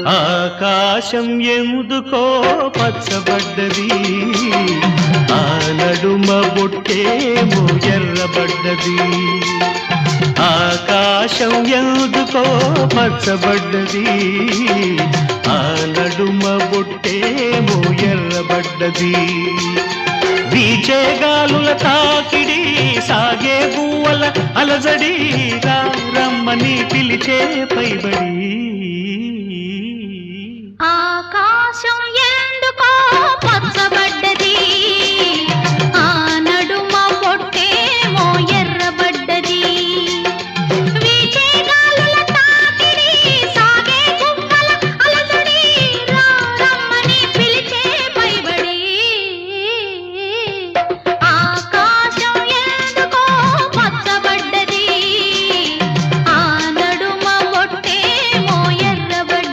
ఆకాశం ఎందుకో పచ్చబడ్డది, ఆ నడుమ బొట్టేమో ఎర్రబడ్డది. ఆకాశం ఎందుకో పచ్చబడ్డది, ఆ నడుమ బొట్టేమో ఎర్రబడ్డది. వీచే గాలుల తాకిడి, సాగే గువ్వల అలజడి, రమ్మని పిలిచే పైబడి.